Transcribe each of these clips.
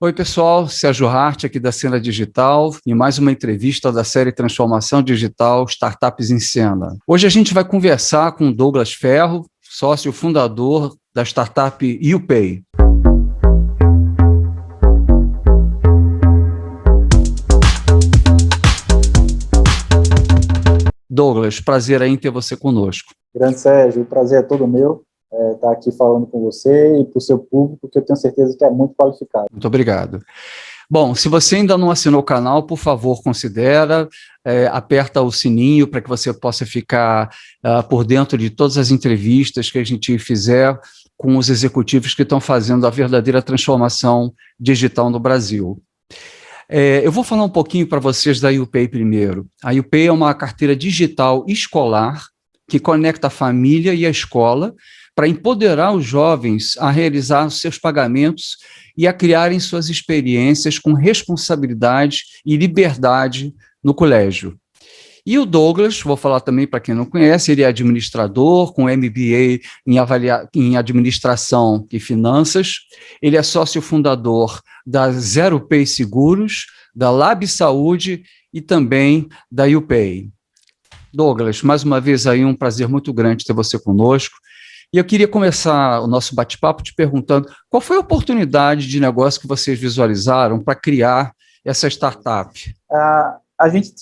Oi, pessoal, Sérgio Hart aqui da Cena Digital e mais uma entrevista da série Transformação Digital Startups em Cena. Hoje a gente vai conversar com Douglas Ferro, sócio fundador da startup YouPay. Douglas, prazer aí em ter você conosco. Grande Sérgio, o prazer é todo meu estar aqui falando com você e para o seu público, que eu tenho certeza que é muito qualificado. Muito obrigado. Bom, se você ainda não assinou o canal, por favor, considera, aperta o sininho para que você possa ficar por dentro de todas as entrevistas que a gente fizer com os executivos que estão fazendo a verdadeira transformação digital no Brasil. Eu vou falar um pouquinho para vocês da YouPay primeiro. A YouPay é uma carteira digital escolar que conecta a família e a escola para empoderar os jovens a realizar os seus pagamentos e a criarem suas experiências com responsabilidade e liberdade no colégio. E o Douglas, vou falar também para quem não conhece, ele é administrador com MBA em administração e finanças, ele é sócio fundador da Zero Pay Seguros, da Lab Saúde e também da YouPay. Douglas, mais uma vez aí um prazer muito grande ter você conosco. E eu queria começar o nosso bate-papo te perguntando qual foi a oportunidade de negócio que vocês visualizaram para criar essa startup? A gente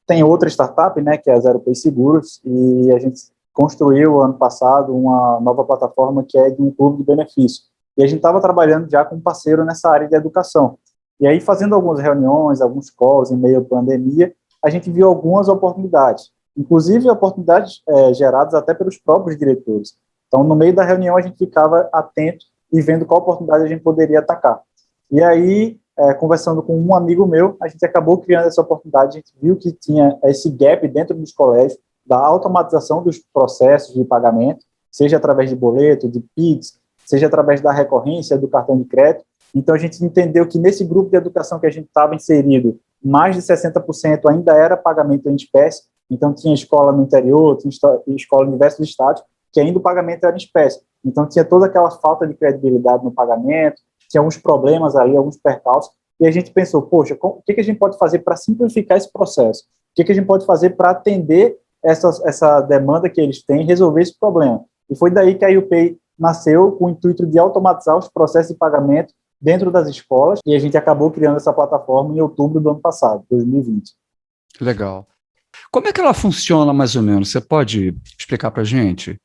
tem outra startup, né, que é a Zero Pay Seguros, e a gente construiu ano passado uma nova plataforma que é de um clube de benefício. E a gente estava trabalhando já com um parceiro nessa área de educação. E aí, fazendo algumas reuniões, alguns calls em meio à pandemia, a gente viu algumas oportunidades, inclusive oportunidades geradas até pelos próprios diretores. Então, no meio da reunião, a gente ficava atento e vendo qual oportunidade a gente poderia atacar. E aí, conversando com um amigo meu, a gente acabou criando essa oportunidade, a gente viu que tinha esse gap dentro dos colégios, da automatização dos processos de pagamento, seja através de boleto, de Pix, seja através da recorrência do cartão de crédito. Então, a gente entendeu que nesse grupo de educação que a gente estava inserido, mais de 60% ainda era pagamento em espécie. Então, tinha escola no interior, tinha escola em diversos estados, que ainda o pagamento era em espécie. Então, tinha toda aquela falta de credibilidade no pagamento, tinha alguns problemas ali, alguns percalços, e a gente pensou, poxa, o que a gente pode fazer para simplificar esse processo? O que a gente pode fazer para atender essa demanda que eles têm, resolver esse problema? E foi daí que a YouPay nasceu com o intuito de automatizar os processos de pagamento dentro das escolas, e a gente acabou criando essa plataforma em outubro do ano passado, 2020. Legal. Como é que ela funciona, mais ou menos? Você pode explicar para a gente?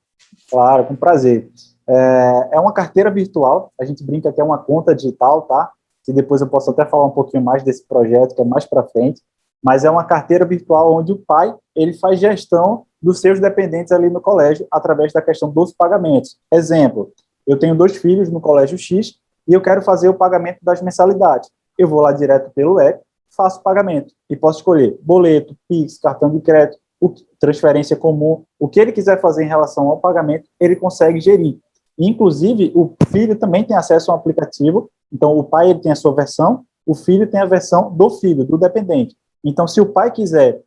Claro, com prazer. É uma carteira virtual, a gente brinca que é uma conta digital, tá? Que depois eu posso até falar um pouquinho mais desse projeto, que é mais para frente, mas é uma carteira virtual onde o pai, ele faz gestão dos seus dependentes ali no colégio, através da questão dos pagamentos. Exemplo, eu tenho 2 filhos no colégio X, e eu quero fazer o pagamento das mensalidades. Eu vou lá direto pelo app, faço o pagamento, e posso escolher boleto, Pix, cartão de crédito, transferência comum, o que ele quiser fazer em relação ao pagamento, ele consegue gerir. Inclusive, o filho também tem acesso a um aplicativo, então o pai ele tem a sua versão, o filho tem a versão do filho, do dependente. Então, se o pai quiser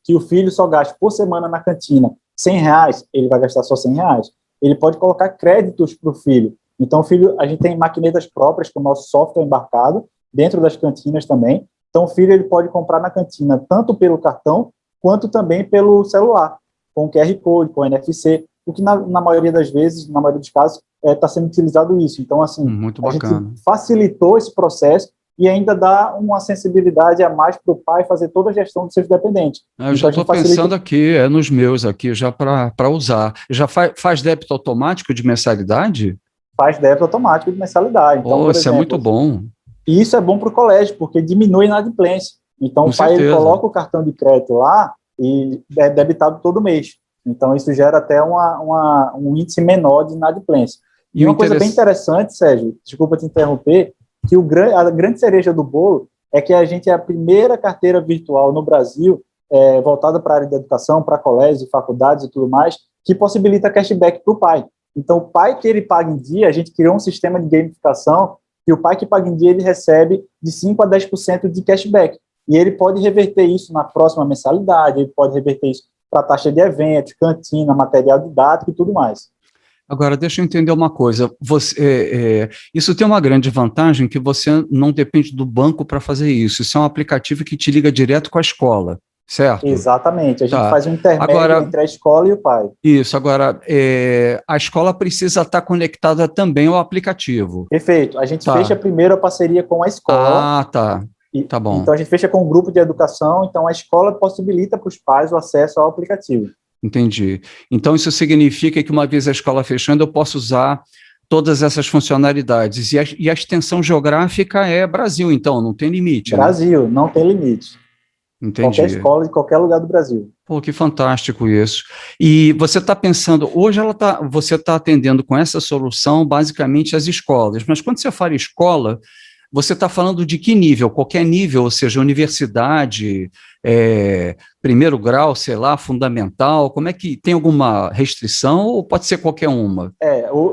que o filho só gaste por semana na cantina R$100, ele vai gastar só R$100. Ele pode colocar créditos para o filho. Então, o filho, a gente tem maquinetas próprias com o nosso software embarcado, dentro das cantinas também. Então, o filho ele pode comprar na cantina tanto pelo cartão, quanto também pelo celular, com QR Code, com NFC, o que na maioria das vezes, na maioria dos casos, está sendo utilizado isso. Então, assim, muito bacana. A gente facilitou esse processo e ainda dá uma sensibilidade a mais para o pai fazer toda a gestão dos seus dependentes. Eu já estou pensando aqui, nos meus aqui, já para usar. Já faz débito automático de mensalidade? Faz débito automático de mensalidade. Então, isso é muito bom. E isso é bom para o colégio, porque diminui a inadimplência. Então, Com o pai ele certeza. coloca o cartão de crédito lá e é debitado todo mês. Então, isso gera até um índice menor de inadimplência. E uma coisa bem interessante, Sérgio, desculpa te interromper, que a grande cereja do bolo é que a gente é a primeira carteira virtual no Brasil, voltada para a área de educação, para colégios, faculdades e tudo mais, que possibilita cashback para o pai. Então, o pai que ele paga em dia, a gente criou um sistema de gamificação que o pai que paga em dia, ele recebe de 5% a 10% de cashback. E ele pode reverter isso na próxima mensalidade, ele pode reverter isso para taxa de eventos, cantina, material didático e tudo mais. Agora, deixa eu entender uma coisa. Isso tem uma grande vantagem que você não depende do banco para fazer isso. Isso é um aplicativo que te liga direto com a escola, certo? Exatamente, a gente Tá. faz um intermédio Agora, entre a escola e o pai. isso. Agora, a escola precisa estar conectada também ao aplicativo. Perfeito, a gente fecha Tá. primeiro a parceria com a escola, Ah, tá. Tá bom. então a gente fecha com um grupo de educação, então a escola possibilita para os pais o acesso ao aplicativo. Entendi. Então, isso significa que uma vez a escola fechando, eu posso usar todas essas funcionalidades. E a extensão geográfica é Brasil, então, não tem limite, né? Brasil, não tem limite. Qualquer Entendi. escola de qualquer lugar do Brasil. Pô, que fantástico isso. E você está pensando, hoje você está atendendo com essa solução basicamente as escolas, mas quando você fala escola, você está falando de que nível? Qualquer nível, ou seja, universidade, primeiro grau, sei lá, fundamental, como é que tem alguma restrição ou pode ser qualquer uma?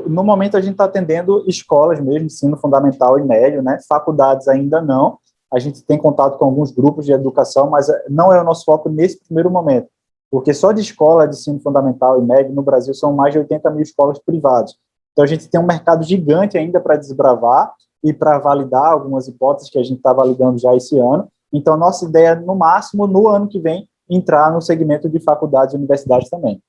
No momento a gente está atendendo escolas mesmo, ensino fundamental e médio, né? Faculdades ainda não. A gente tem contato com alguns grupos de educação, mas não é o nosso foco nesse primeiro momento, porque só de escola de ensino fundamental e médio no Brasil são mais de 80 mil escolas privadas. Então a gente tem um mercado gigante ainda para desbravar e para validar algumas hipóteses que a gente está validando já esse ano. Então nossa ideia, no máximo, no ano que vem, entrar no segmento de faculdades e universidades também.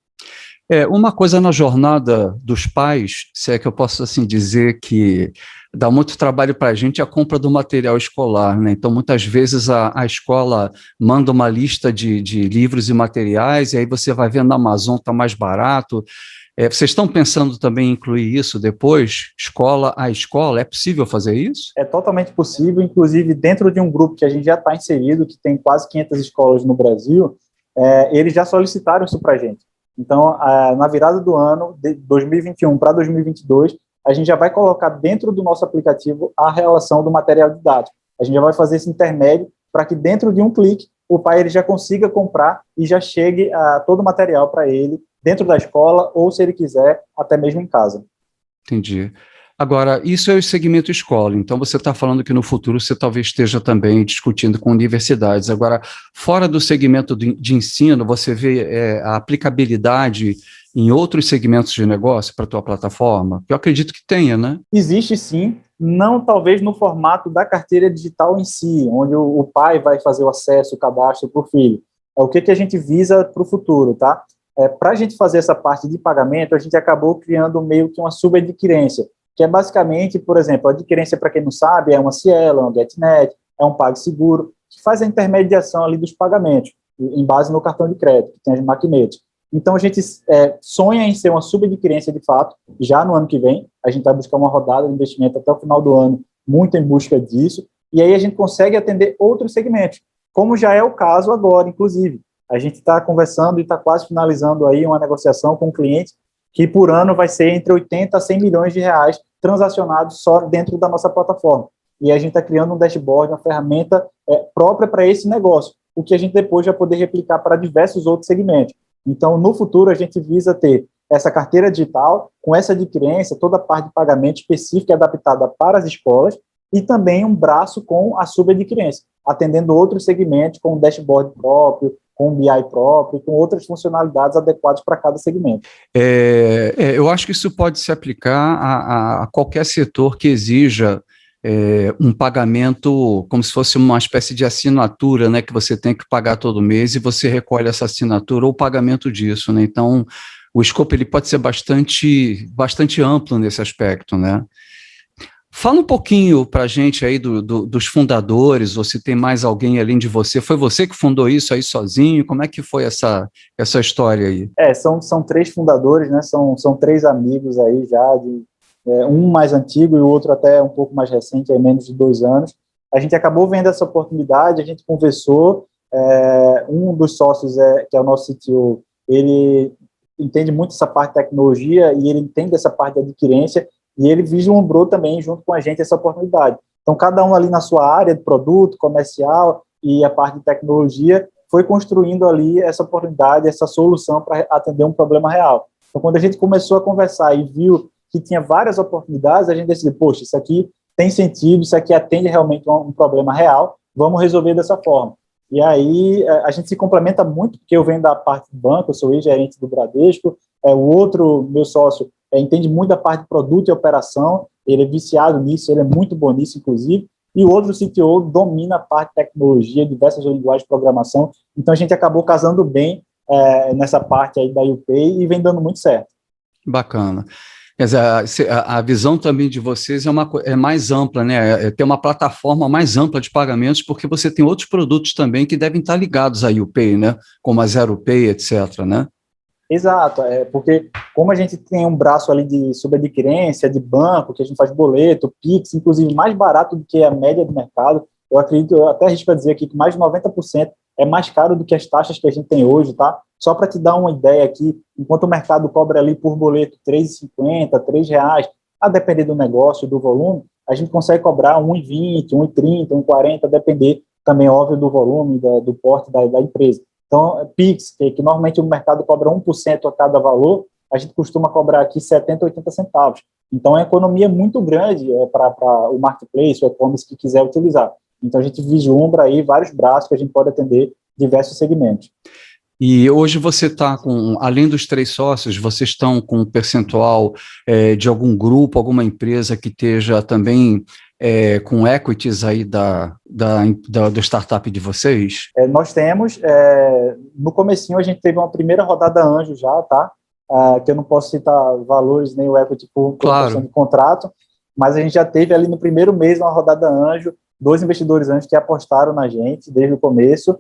Uma coisa na jornada dos pais, se é que eu posso assim dizer que dá muito trabalho para a gente a compra do material escolar, né? Então, muitas vezes a escola manda uma lista de livros e materiais, e aí você vai ver na Amazon, está mais barato. Vocês estão pensando também em incluir isso depois, escola a escola? É possível fazer isso? É totalmente possível, inclusive dentro de um grupo que a gente já está inserido, que tem quase 500 escolas no Brasil, eles já solicitaram isso para a gente. Então, na virada do ano, de 2021 para 2022, a gente já vai colocar dentro do nosso aplicativo a relação do material didático. A gente já vai fazer esse intermédio para que dentro de um clique o pai ele já consiga comprar e já chegue todo o material para ele dentro da escola ou, se ele quiser, até mesmo em casa. Entendi. Agora, isso é o segmento escola, então você está falando que no futuro você talvez esteja também discutindo com universidades. Agora, fora do segmento de ensino, você vê a aplicabilidade em outros segmentos de negócio para a tua plataforma? Eu acredito que tenha, né? Existe sim, não talvez no formato da carteira digital em si, onde o pai vai fazer o acesso, o cadastro para o filho. É o que a gente visa para o futuro, tá? Para a gente fazer essa parte de pagamento, a gente acabou criando meio que uma subadquirência, que é basicamente, por exemplo, a adquirência, para quem não sabe, é uma Cielo, é uma GetNet, é um PagSeguro, que faz a intermediação ali dos pagamentos, em base no cartão de crédito, que tem as maquinetes. Então, a gente sonha em ser uma subadquirência de fato, já no ano que vem. A gente vai buscar uma rodada de investimento até o final do ano, muito em busca disso, e aí a gente consegue atender outros segmentos, como já é o caso agora, inclusive. A gente está conversando e está quase finalizando aí uma negociação com um cliente que por ano vai ser entre 80 a 100 milhões de reais transacionados só dentro da nossa plataforma. E a gente está criando um dashboard, uma ferramenta própria para esse negócio, o que a gente depois vai poder replicar para diversos outros segmentos. Então, no futuro, a gente visa ter essa carteira digital, com essa adquirência, toda a parte de pagamento específica e adaptada para as escolas, e também um braço com a subadquirência, atendendo outros segmentos com um dashboard próprio, com um BI próprio, com outras funcionalidades adequadas para cada segmento. Eu acho que isso pode se aplicar a qualquer setor que exija um pagamento como se fosse uma espécie de assinatura, né, que você tem que pagar todo mês e você recolhe essa assinatura ou o pagamento disso, né? Então, o escopo ele pode ser bastante amplo nesse aspecto, né? Fala um pouquinho para a gente aí dos fundadores, ou se tem mais alguém além de você. Foi você que fundou isso aí sozinho? Como é que foi essa história aí? São 3 fundadores, né? São 3 amigos aí já, um mais antigo e o outro até um pouco mais recente, aí menos de 2 anos. A gente acabou vendo essa oportunidade, a gente conversou, um dos sócios, que é o nosso CTO, ele entende muito essa parte de tecnologia e ele entende essa parte de adquirência, e ele vislumbrou também, junto com a gente, essa oportunidade. Então, cada um ali na sua área de produto, comercial e a parte de tecnologia, foi construindo ali essa oportunidade, essa solução para atender um problema real. Então, quando a gente começou a conversar e viu que tinha várias oportunidades, a gente decidiu, poxa, isso aqui tem sentido, isso aqui atende realmente um problema real, vamos resolver dessa forma. E aí, a gente se complementa muito, porque eu venho da parte do banco, eu sou ex-gerente do Bradesco, o outro, meu sócio, entende muito da parte de produto e operação, ele é viciado nisso, ele é muito bom nisso, inclusive, e o outro CTO domina a parte de tecnologia, diversas linguagens de programação, então a gente acabou casando bem nessa parte aí da UPay e vem dando muito certo. Bacana. Quer dizer, a visão também de vocês é mais ampla, né? É ter uma plataforma mais ampla de pagamentos, porque você tem outros produtos também que devem estar ligados à UPay, né? Como a ZeroPay, etc., né? Exato, porque como a gente tem um braço ali de subadquirência, de banco, que a gente faz boleto, Pix, inclusive mais barato do que a média do mercado, eu acredito, eu até arrisco a dizer aqui que mais de 90% é mais caro do que as taxas que a gente tem hoje, tá? Só para te dar uma ideia aqui, enquanto o mercado cobra ali por boleto R$3,50, R$3, a depender do negócio, do volume, a gente consegue cobrar R$1,20, R$1,30, R$1,40, a depender também, óbvio, do volume, do porte da empresa. Então, Pix, que normalmente o mercado cobra 1% a cada valor, a gente costuma cobrar aqui 70, 80 centavos. Então, é uma economia muito grande para o marketplace, o e-commerce que quiser utilizar. Então, a gente vislumbra aí vários braços que a gente pode atender diversos segmentos. E hoje você está com, além dos 3 sócios, vocês estão com um percentual de algum grupo, alguma empresa que esteja também com equities aí do startup de vocês? Nós temos, no comecinho a gente teve uma primeira rodada anjo já, tá? Que eu não posso citar valores nem o equity por questão de contrato, mas a gente já teve ali no primeiro mês uma rodada anjo, 2 investidores anjos que apostaram na gente desde o começo,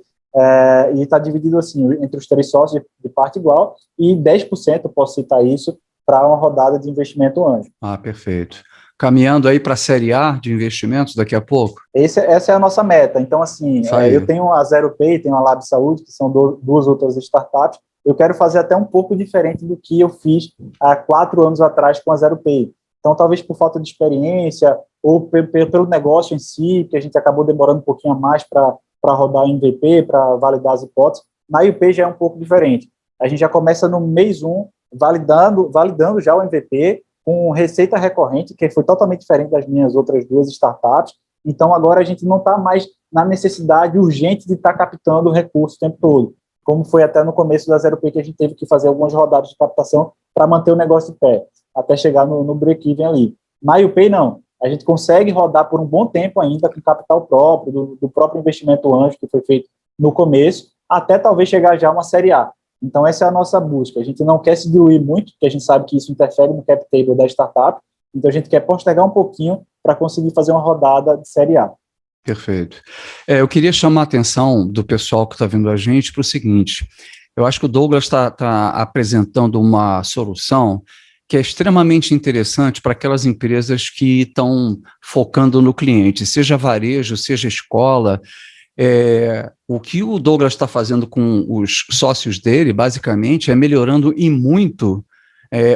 e está dividido assim, entre os 3 sócios de parte igual, e 10%, eu posso citar isso, para uma rodada de investimento anjo. Ah, perfeito. Caminhando aí para a série A de investimentos daqui a pouco? Essa é a nossa meta. Então, assim, eu tenho a ZeroPay, tenho a Lab Saúde, que são 2 outras startups. Eu quero fazer até um pouco diferente do que eu fiz há 4 anos atrás com a ZeroPay. Então, talvez por falta de experiência ou pelo negócio em si, que a gente acabou demorando um pouquinho a mais para rodar o MVP, para validar as hipóteses. Na UP já é um pouco diferente. A gente já começa no mês 1, validando já o MVP, com receita recorrente, que foi totalmente diferente das minhas outras 2 startups. Então, agora a gente não está mais na necessidade urgente de estar captando o recurso o tempo todo, como foi até no começo da ZeroPay, que a gente teve que fazer algumas rodadas de captação para manter o negócio de pé, até chegar no break-even ali. Na UPay, não. A gente consegue rodar por um bom tempo ainda com capital próprio, do próprio investimento anjo que foi feito no começo, até talvez chegar já a uma série A. Então, essa é a nossa busca. A gente não quer se diluir muito, porque a gente sabe que isso interfere no cap table da startup, então a gente quer postergar um pouquinho para conseguir fazer uma rodada de série A. Perfeito. Eu queria chamar a atenção do pessoal que está vendo a gente para o seguinte: eu acho que o Douglas está apresentando uma solução que é extremamente interessante para aquelas empresas que estão focando no cliente, seja varejo, seja escola. O que o Douglas está fazendo com os sócios dele, basicamente, é melhorando e muito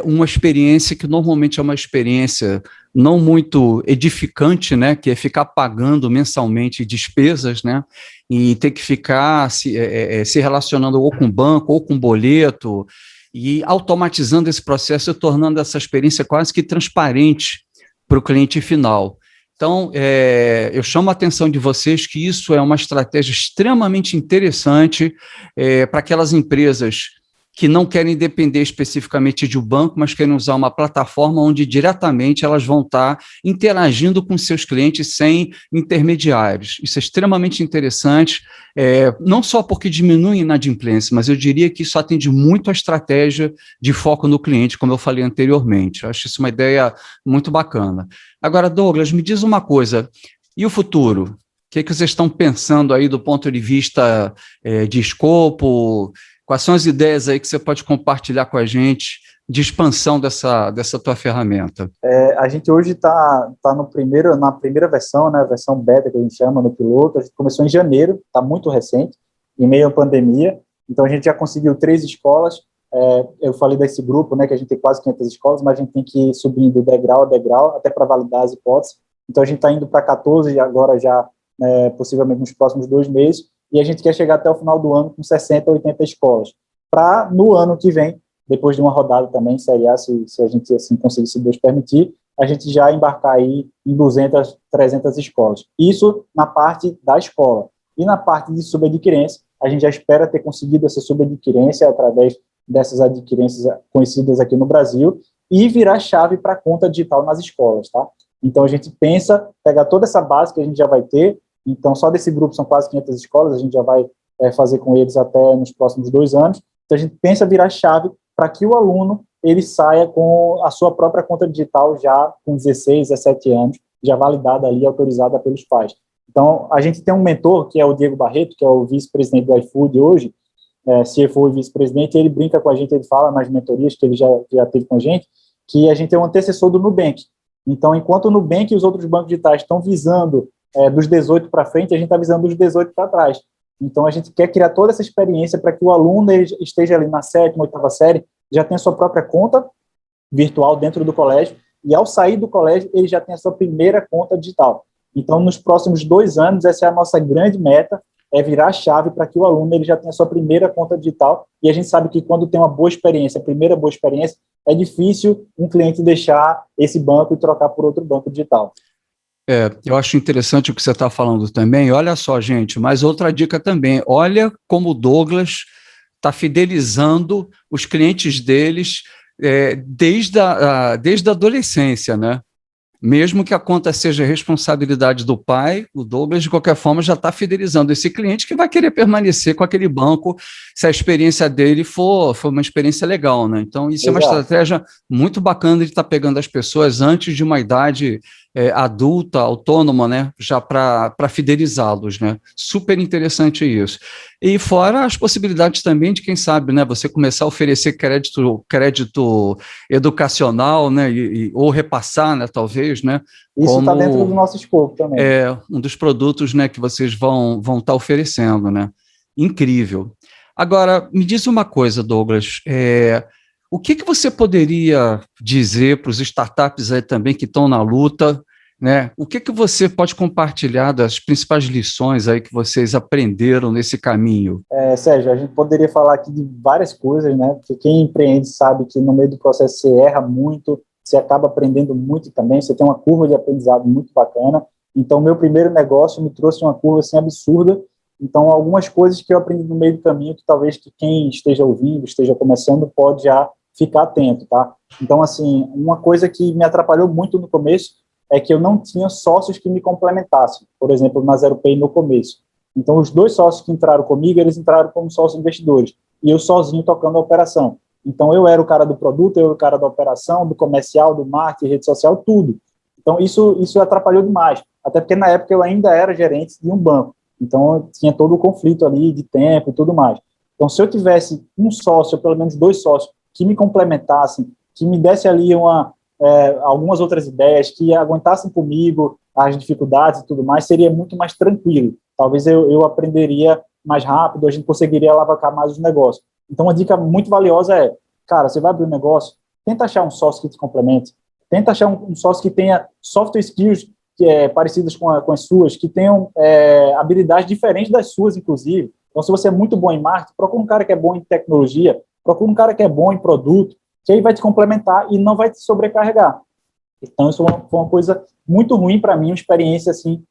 uma experiência que normalmente é uma experiência não muito edificante, né, que é ficar pagando mensalmente despesas, né, e ter que ficar se relacionando ou com banco ou com boleto, e automatizando esse processo e tornando essa experiência quase que transparente para o cliente final. Então, eu chamo a atenção de vocês que isso é uma estratégia extremamente interessante para aquelas empresas que não querem depender especificamente de um banco, mas querem usar uma plataforma onde diretamente elas vão estar interagindo com seus clientes sem intermediários. Isso é extremamente interessante, não só porque diminui a inadimplência, mas eu diria que isso atende muito à estratégia de foco no cliente, como eu falei anteriormente. Eu acho isso uma ideia muito bacana. Agora, Douglas, me diz uma coisa, e o futuro? O que vocês estão pensando aí do ponto de vista de escopo? Quais são as ideias aí que você pode compartilhar com a gente de expansão dessa tua ferramenta? A gente hoje está na primeira versão, né, a versão beta que a gente chama no piloto. A gente começou em janeiro, está muito recente, em meio à pandemia. Então, a gente já conseguiu 3 escolas. Eu falei desse grupo, né, que a gente tem quase 500 escolas, mas a gente tem que ir subindo degrau a degrau, até para validar as hipóteses. Então, a gente está indo para 14 agora já, possivelmente nos próximos 2 meses, e a gente quer chegar até o final do ano com 60, 80 escolas. Para, no ano que vem, depois de uma rodada também, série A, se a gente assim conseguir, se Deus permitir, a gente já embarcar aí em 200, 300 escolas. Isso na parte da escola. E na parte de subadquirência, a gente já espera ter conseguido essa subadquirência através dessas adquirências conhecidas aqui no Brasil, e virar chave para a conta digital nas escolas, tá? Então, a gente pensa pegar toda essa base que a gente já vai ter, então, só desse grupo são quase 500 escolas, a gente já vai fazer com eles até nos próximos 2 anos, então a gente pensa virar chave para que o aluno ele saia com a sua própria conta digital já com 16, 17 anos, já validada ali, autorizada pelos pais. Então, a gente tem um mentor, que é o Diego Barreto, que é o vice-presidente do iFood hoje, CFO e vice-presidente, ele brinca com a gente, ele fala nas mentorias que ele já teve com a gente, que a gente é um antecessor do Nubank. Então, enquanto o Nubank e os outros bancos digitais estão visando dos 18 para frente, a gente está visando dos 18 para trás. Então, a gente quer criar toda essa experiência para que o aluno esteja ali na 7ª, 8ª série, já tenha sua própria conta virtual dentro do colégio, e ao sair do colégio, ele já tem a sua primeira conta digital. Então, nos próximos 2 anos, essa é a nossa grande meta, é virar a chave para que o aluno ele já tenha a sua primeira conta digital, e a gente sabe que quando tem uma boa experiência, a primeira boa experiência, é difícil um cliente deixar esse banco e trocar por outro banco digital. Eu acho interessante o que você está falando também. Olha só, gente, mais outra dica também. Olha como o Douglas está fidelizando os clientes deles desde a adolescência, né? Mesmo que a conta seja responsabilidade do pai, o Douglas, de qualquer forma, já está fidelizando esse cliente que vai querer permanecer com aquele banco se a experiência dele for uma experiência legal, né? Então, isso é uma estratégia muito bacana de estar pegando as pessoas antes de uma idade adulta, autônoma, né? Já para fidelizá-los, né? Super interessante isso. E fora as possibilidades também de, quem sabe, né? Você começar a oferecer crédito educacional, né? Ou repassar, né? Talvez, né? Isso está dentro do nosso escopo também. É um dos produtos, né, que vocês vão estar oferecendo, né? Incrível. Agora, me diz uma coisa, Douglas, o que você poderia dizer para os startups aí também que estão na luta, né? O que você pode compartilhar das principais lições aí que vocês aprenderam nesse caminho? Sérgio, a gente poderia falar aqui de várias coisas, né? Porque quem empreende sabe que no meio do processo você erra muito, você acaba aprendendo muito também, você tem uma curva de aprendizado muito bacana. Então, meu primeiro negócio me trouxe uma curva assim absurda. Então, algumas coisas que eu aprendi no meio do caminho que talvez que quem esteja ouvindo, esteja começando, pode já ficar atento, tá? Então, assim, uma coisa que me atrapalhou muito no começo é que eu não tinha sócios que me complementassem, por exemplo, na ZeroPay no começo. Então, os 2 sócios que entraram comigo, eles entraram como sócios investidores, e eu sozinho tocando a operação. Então, eu era o cara do produto, eu era o cara da operação, do comercial, do marketing, rede social, tudo. Então, isso atrapalhou demais, até porque na época eu ainda era gerente de um banco, então tinha todo o conflito ali de tempo e tudo mais. Então, se eu tivesse um sócio, ou pelo menos 2 sócios, que me complementassem, que me desse ali algumas outras ideias, que aguentassem comigo as dificuldades e tudo mais, seria muito mais tranquilo. Talvez eu aprenderia mais rápido, a gente conseguiria alavancar mais os negócios. Então, uma dica muito valiosa é, cara, você vai abrir um negócio, tenta achar um sócio que te complemente, tenta achar um sócio que tenha soft skills parecidas com as suas, que tenham habilidades diferentes das suas, inclusive. Então, se você é muito bom em marketing, procura um cara que é bom em tecnologia, procura um cara que é bom em produto, que aí vai te complementar e não vai te sobrecarregar. Então, isso foi uma coisa muito ruim para mim, uma experiência assim,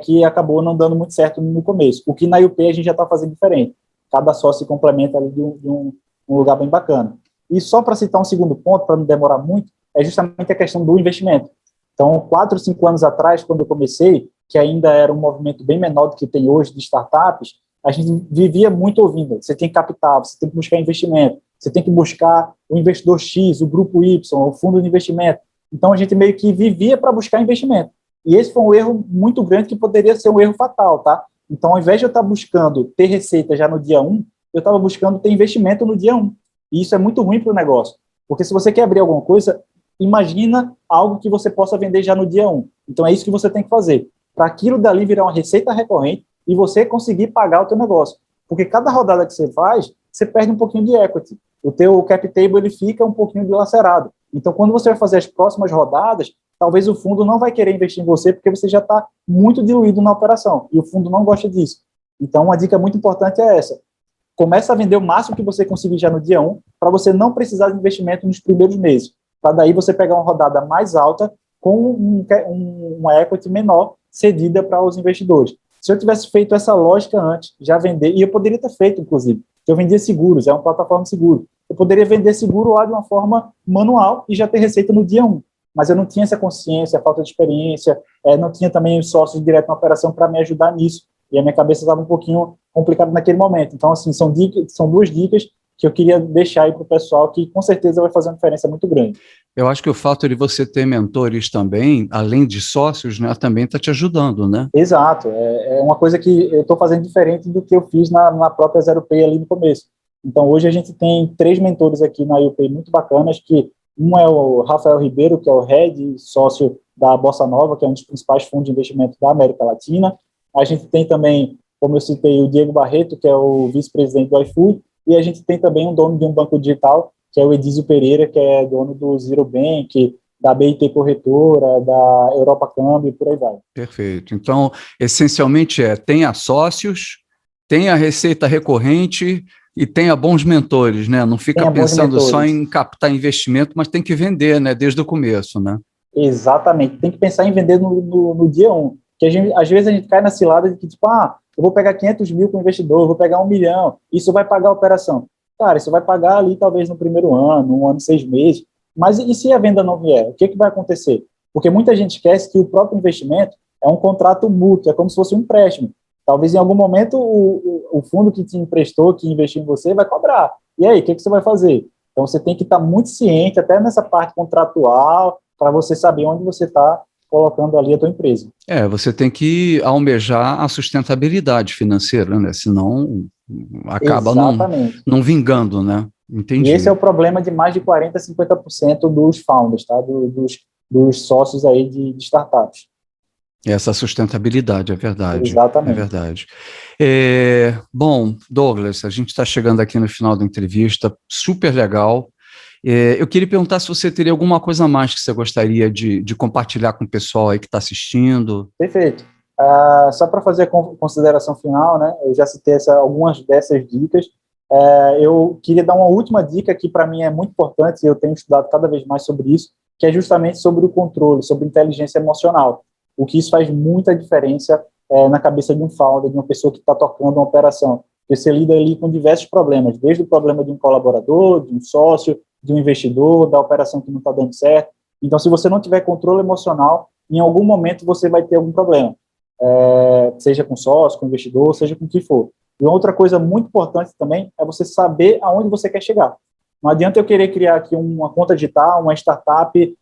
que acabou não dando muito certo no começo. O que na UP a gente já está fazendo diferente. Cada sócio se complementa ali de um lugar bem bacana. E só para citar um segundo ponto, para não demorar muito, é justamente a questão do investimento. Então, 4, 5 anos atrás, quando eu comecei, que ainda era um movimento bem menor do que tem hoje de startups, a gente vivia muito ouvindo, você tem que captar, você tem que buscar investimento, você tem que buscar o investidor X, o grupo Y, o fundo de investimento. Então, a gente meio que vivia para buscar investimento. E esse foi um erro muito grande que poderia ser um erro fatal, tá? Então, ao invés de eu estar buscando ter receita já no dia 1, eu estava buscando ter investimento no dia 1. E isso é muito ruim para o negócio. Porque se você quer abrir alguma coisa, imagina algo que você possa vender já no dia 1. Então, é isso que você tem que fazer. Para aquilo dali virar uma receita recorrente e você conseguir pagar o teu negócio. Porque cada rodada que você faz, você perde um pouquinho de equity. O teu cap table ele fica um pouquinho dilacerado. Então, quando você vai fazer as próximas rodadas, talvez o fundo não vai querer investir em você porque você já está muito diluído na operação. E o fundo não gosta disso. Então, uma dica muito importante é essa. Começa a vender o máximo que você conseguir já no dia 1, para você não precisar de investimento nos primeiros meses. Para daí você pegar uma rodada mais alta com uma equity menor cedida para os investidores. Se eu tivesse feito essa lógica antes, já vender, e eu poderia ter feito, inclusive, eu vendia seguros, é uma plataforma de seguro. eu poderia vender seguro lá de uma forma manual e já ter receita no dia 1. Mas eu não tinha essa consciência, falta de experiência, não tinha também os sócios direto na operação para me ajudar nisso. E a minha cabeça estava um pouquinho complicada naquele momento. Então, assim, são 2 dicas que eu queria deixar aí para o pessoal, que com certeza vai fazer uma diferença muito grande. Eu acho que o fato de você ter mentores também, além de sócios, né, também está te ajudando, né? Exato. É uma coisa que eu estou fazendo diferente do que eu fiz na própria Zero Pay ali no começo. Então, hoje a gente tem 3 mentores aqui na UPay muito bacanas, que um é o Rafael Ribeiro, que é o head sócio da Bossa Nova, que é um dos principais fundos de investimento da América Latina. A gente tem também, como eu citei, o Diego Barreto, que é o vice-presidente do iFood, e a gente tem também um dono de um banco digital, que é o Edísio Pereira, que é dono do Zero Bank, da BIT Corretora, da Europa Câmbio e por aí vai. Perfeito. Então, essencialmente tenha sócios, tenha receita recorrente e tenha bons mentores, né? Não fica pensando só em captar investimento, mas tem que vender, né? Desde o começo, né? Exatamente. Tem que pensar em vender no dia 1. Que às vezes a gente cai na cilada de que, tipo, eu vou pegar 500 mil com o investidor, eu vou pegar 1 milhão, isso vai pagar a operação. Cara, isso vai pagar ali talvez no primeiro ano, 1 ano e 6 meses, mas e se a venda não vier? O que vai acontecer? Porque muita gente esquece que o próprio investimento é um contrato mútuo, é como se fosse um empréstimo. Talvez em algum momento o fundo que te emprestou, que investiu em você, vai cobrar. E aí, o que você vai fazer? Então você tem que estar muito ciente, até nessa parte contratual, para você saber onde você está colocando ali a tua empresa. Você tem que almejar a sustentabilidade financeira, né? Senão acaba não vingando, né? Entendi. E esse é o problema de mais de 40%, 50% dos founders, tá? Dos sócios aí de startups. Essa sustentabilidade, é verdade. Exatamente. É verdade. Bom, Douglas, a gente está chegando aqui no final da entrevista, super legal. Eu queria perguntar se você teria alguma coisa a mais que você gostaria de compartilhar com o pessoal aí que está assistindo. Perfeito. Só para fazer a consideração final, né? Eu já citei algumas dessas dicas. Eu queria dar uma última dica que para mim é muito importante, e eu tenho estudado cada vez mais sobre isso, que é justamente sobre o controle, sobre inteligência emocional. O que isso faz muita diferença na cabeça de um founder, de uma pessoa que está tocando uma operação. Porque você lida ali com diversos problemas, desde o problema de um colaborador, de um sócio, de um investidor, da operação que não está dando certo. Então, se você não tiver controle emocional, em algum momento você vai ter algum problema, seja com sócio, com investidor, seja com o que for. E outra coisa muito importante também é você saber aonde você quer chegar. Não adianta eu querer criar aqui uma conta digital, uma startup,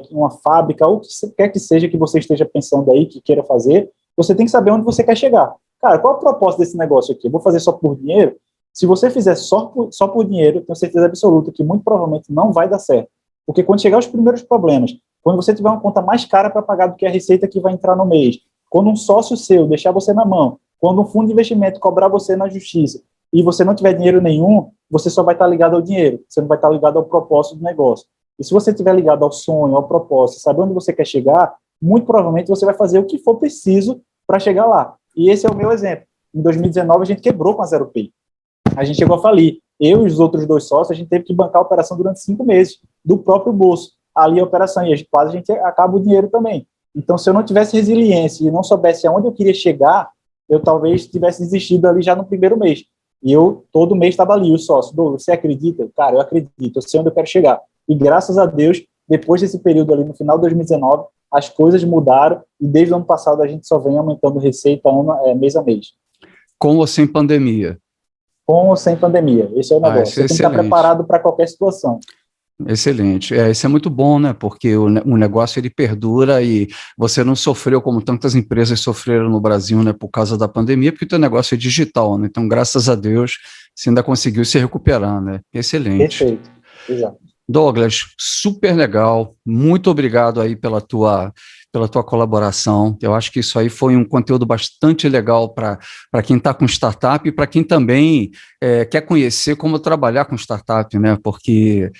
uma fábrica, ou o que quer que seja que você esteja pensando aí, que queira fazer, você tem que saber onde você quer chegar. Cara, qual é o propósito desse negócio aqui? Eu vou fazer só por dinheiro? Se você fizer só por dinheiro, tenho certeza absoluta que muito provavelmente não vai dar certo. Porque quando chegar os primeiros problemas, quando você tiver uma conta mais cara para pagar do que a receita que vai entrar no mês, quando um sócio seu deixar você na mão, quando um fundo de investimento cobrar você na justiça e você não tiver dinheiro nenhum, você só vai estar ligado ao dinheiro, você não vai estar ligado ao propósito do negócio. E se você estiver ligado ao sonho, ao propósito, saber onde você quer chegar, muito provavelmente você vai fazer o que for preciso para chegar lá. E esse é o meu exemplo. Em 2019, a gente quebrou com a Zero Pay. A gente chegou a falir. Eu e os outros 2 sócios, a gente teve que bancar a operação durante 5 meses, do próprio bolso. Ali a operação, e quase a gente acaba o dinheiro também. Então, se eu não tivesse resiliência e não soubesse aonde eu queria chegar, eu talvez tivesse desistido ali já no primeiro mês. E eu, todo mês, estava ali, o sócio. Douglas, você acredita? Cara, eu acredito, eu sei onde eu quero chegar. E graças a Deus, depois desse período ali, no final de 2019, as coisas mudaram e desde o ano passado a gente só vem aumentando receita mês a mês. Com ou sem pandemia? Com ou sem pandemia, esse é o negócio. Você tem que estar preparado para qualquer situação. Excelente. Isso é muito bom, né? Porque o negócio ele perdura e você não sofreu como tantas empresas sofreram no Brasil, né? Por causa da pandemia, porque o teu negócio é digital, né? Então, graças a Deus, você ainda conseguiu se recuperar, né? Excelente. Perfeito. Exato. Douglas, super legal. Muito obrigado aí pela tua colaboração. Eu acho que isso aí foi um conteúdo bastante legal para quem está com startup e para quem também quer conhecer como trabalhar com startup, né? Porque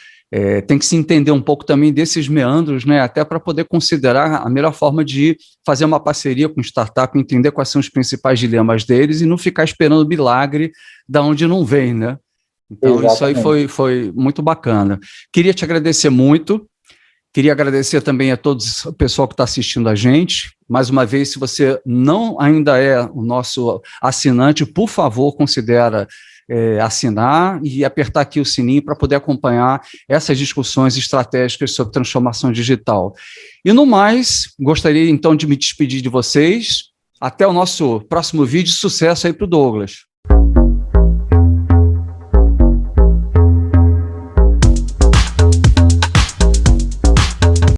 tem que se entender um pouco também desses meandros, né? Até para poder considerar a melhor forma de fazer uma parceria com startup, entender quais são os principais dilemas deles e não ficar esperando milagre da onde não vem, né? Então, exatamente. Isso aí foi muito bacana. Queria te agradecer muito. Queria agradecer também a todos o pessoal que está assistindo a gente. Mais uma vez, se você não ainda é o nosso assinante, por favor, considera assinar e apertar aqui o sininho para poder acompanhar essas discussões estratégicas sobre transformação digital. E no mais, gostaria então de me despedir de vocês. Até o nosso próximo vídeo. Sucesso aí para o Douglas.